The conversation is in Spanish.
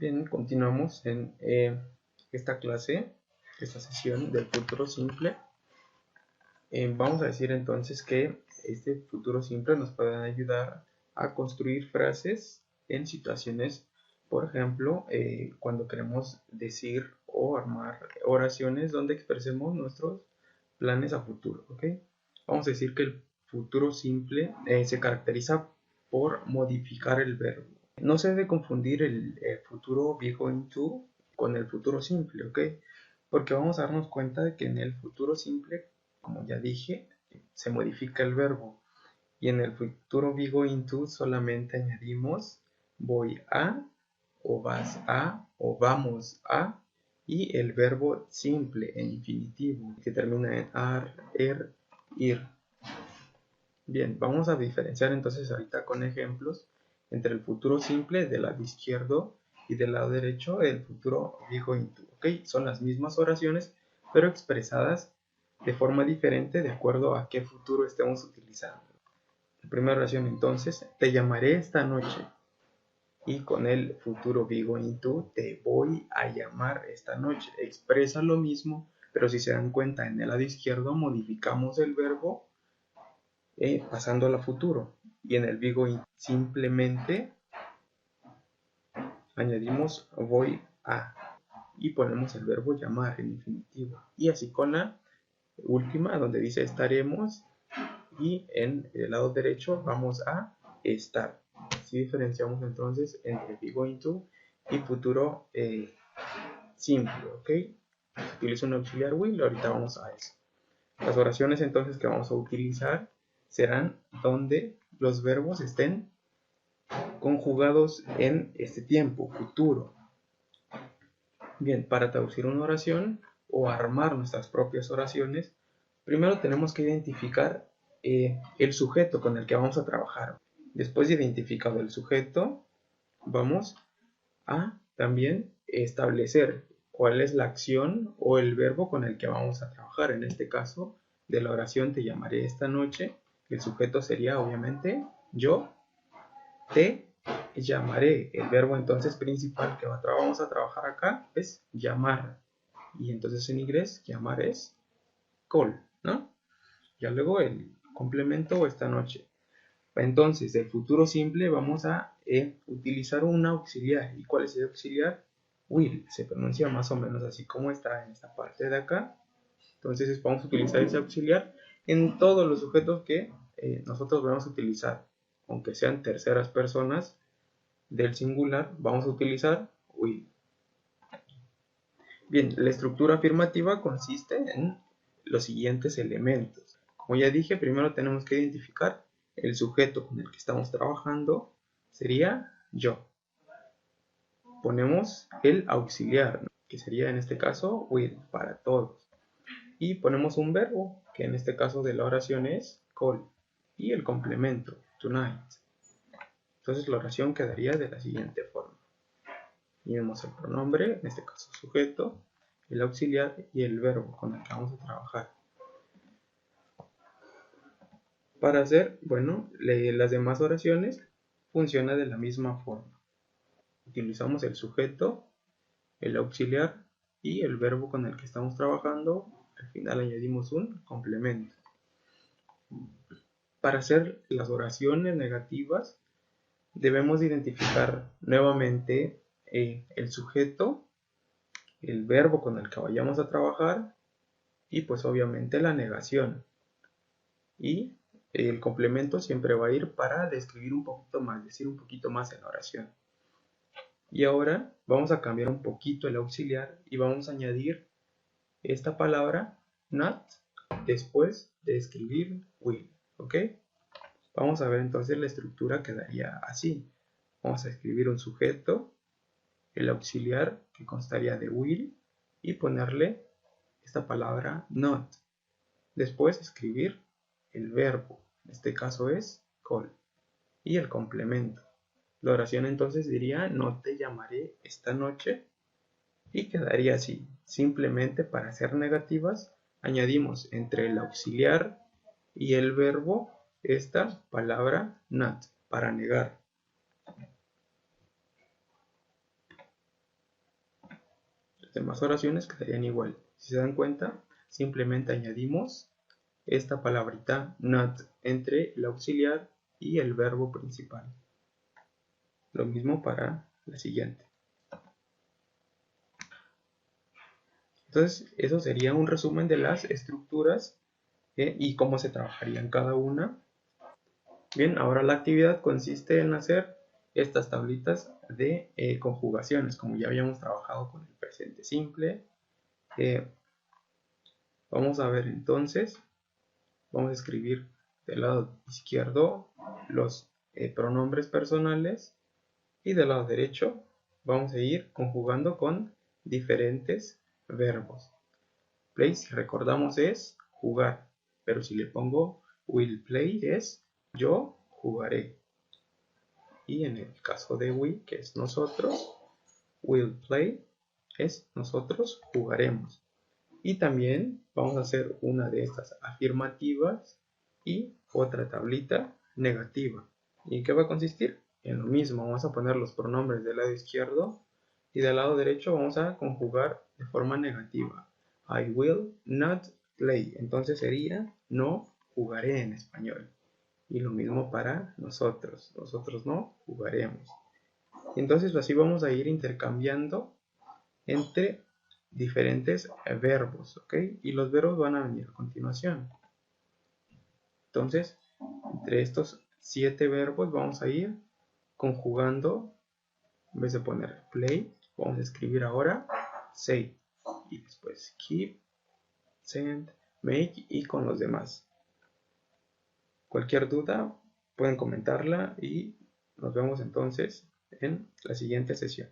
Bien, continuamos en esta clase, esta sesión del futuro simple. Vamos a decir entonces que este futuro simple nos puede ayudar a construir frases en situaciones, por ejemplo, cuando queremos decir o armar oraciones donde expresemos nuestros planes a futuro, ¿ok? Vamos a decir que el futuro simple se caracteriza por modificar el verbo. No se debe confundir el futuro be going to con el futuro simple, ¿ok? Porque vamos a darnos cuenta de que en el futuro simple, como ya dije, se modifica el verbo. Y en el futuro be going to solamente añadimos voy a, o vas a, o vamos a, y el verbo simple en infinitivo, que termina en ar, ir. Bien, vamos a diferenciar entonces ahorita con ejemplos entre el futuro simple del lado izquierdo y del lado derecho el futuro be going to, ¿ok? Son las mismas oraciones, pero expresadas de forma diferente de acuerdo a qué futuro estemos utilizando. La primera oración entonces, te llamaré esta noche. Y con el futuro be going to, te voy a llamar esta noche. Expresa lo mismo, pero si se dan cuenta en el lado izquierdo modificamos el verbo pasando a futuro. Y en el be going simplemente añadimos voy a y ponemos el verbo llamar en infinitivo. Y así con la última donde dice estaremos y en el lado derecho vamos a estar. Así diferenciamos entonces entre be going to y futuro simple, ¿ok? Se utiliza un auxiliar will, ahorita vamos a eso. Las oraciones entonces que vamos a utilizar serán donde los verbos estén conjugados en este tiempo, futuro. Bien, para traducir una oración o armar nuestras propias oraciones, primero tenemos que identificar el sujeto con el que vamos a trabajar. Después de identificado el sujeto, vamos a también establecer cuál es la acción o el verbo con el que vamos a trabajar. En este caso, de la oración te llamaré esta noche, el sujeto sería obviamente yo, te llamaré. El verbo entonces principal que vamos a trabajar acá es llamar. Y entonces en inglés llamar es call, ¿no? Ya luego el complemento esta noche. Entonces, del futuro simple vamos a utilizar un auxiliar. ¿Y cuál es el auxiliar? Will. Se pronuncia más o menos así como está en esta parte de acá. Entonces vamos a utilizar ese auxiliar en todos los sujetos que nosotros vamos a utilizar. Aunque sean terceras personas del singular, vamos a utilizar will. Bien, la estructura afirmativa consiste en los siguientes elementos. Como ya dije, primero tenemos que identificar el sujeto con el que estamos trabajando, sería yo. Ponemos el auxiliar, ¿no? Que sería en este caso will, para todos. Y ponemos un verbo, que en este caso de la oración es call. Y el complemento, tonight. Entonces la oración quedaría de la siguiente forma. Tenemos el pronombre, en este caso sujeto, el auxiliar y el verbo con el que vamos a trabajar. Para hacer, bueno, las demás oraciones funciona de la misma forma. Utilizamos el sujeto, el auxiliar y el verbo con el que estamos trabajando. Al final añadimos un complemento. Para hacer las oraciones negativas debemos identificar nuevamente el sujeto, el verbo con el que vayamos a trabajar y pues obviamente la negación. Y el complemento siempre va a ir para describir un poquito más, decir un poquito más en la oración. Y ahora vamos a cambiar un poquito el auxiliar y vamos a añadir esta palabra not después de escribir will, ¿ok? Vamos a ver entonces la estructura quedaría así. Vamos a escribir un sujeto, el auxiliar que constaría de will y ponerle esta palabra not. Después escribir el verbo, en este caso es call, y el complemento. La oración entonces diría no te llamaré esta noche y quedaría así. Simplemente para ser negativas añadimos entre el auxiliar y el verbo esta palabra not para negar. demás oraciones quedarían igual. Si se dan cuenta, simplemente añadimos esta palabrita not entre el auxiliar y el verbo principal. Lo mismo para la siguiente. Entonces, eso sería un resumen de las estructuras y cómo se trabajaría en cada una. Bien, ahora la actividad consiste en hacer estas tablitas de conjugaciones, como ya habíamos trabajado con el presente simple. Vamos a ver entonces, vamos a escribir del lado izquierdo los pronombres personales y del lado derecho vamos a ir conjugando con diferentes verbos. Play, si recordamos, es jugar, pero si le pongo will play es yo jugaré. Y en el caso de we, que es nosotros, will play es nosotros jugaremos. Y también vamos a hacer una de estas afirmativas y otra tablita negativa. ¿Y en qué va a consistir? En lo mismo, vamos a poner los pronombres del lado izquierdo y del lado derecho vamos a conjugar de forma negativa. I will not play. Entonces sería no jugaré en español. Y lo mismo para nosotros. Nosotros no jugaremos. Entonces así vamos a ir intercambiando entre diferentes verbos, ¿ok? Y los verbos van a venir a continuación. Entonces, entre estos 7 verbos vamos a ir conjugando, en vez de poner play, vamos a escribir ahora say, y después keep, send, make y con los demás. Cualquier duda pueden comentarla y nos vemos entonces en la siguiente sesión.